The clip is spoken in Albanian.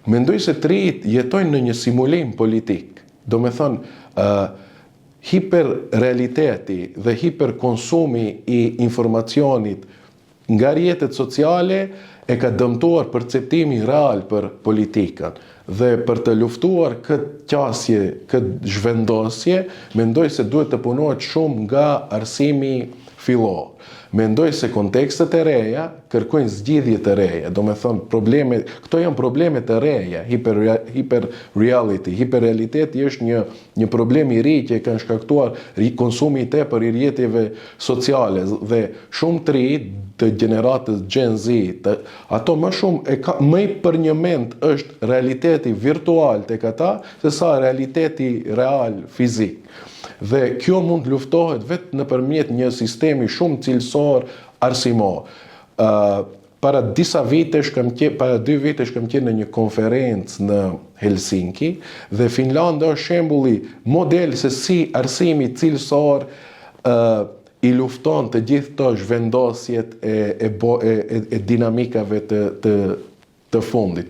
Mendoj se të rinjt jetojnë në një simulim politik. Do me thonë, hiperrealiteti dhe hiperkonsumi i informacionit nga rrjetet sociale e ka dëmtuar perceptimin real për politikën. Dhe për të luftuar këtë qasje, këtë zhvendosje, mendoj se duhet të punohet shumë nga arsimi fillor. Mendoj se kontekstet e reja kërkojnë zgjidhje të reja. Do me thonë, këto janë probleme të reja, hyper-reality. Hyperrealiteti është një problem i ri që kanë shkaktuar konsumi i tepër i rrjeteve sociale dhe shumë të ri të gjeneratës Gen Z, ato më shumë më i përnjëment është realiteti virtual tek ata se sa realiteti real fizik. Dhe kjo mund të luftohet vetë nëpërmjet një sistemi shumë cilësor arsimor. Para 2 vitesh kam qenë në një konferencë në Helsinki dhe Finlanda është shembulli model se si arsimi cilësor i lufton të gjithë të zhvendosjet e dinamikave të fundit.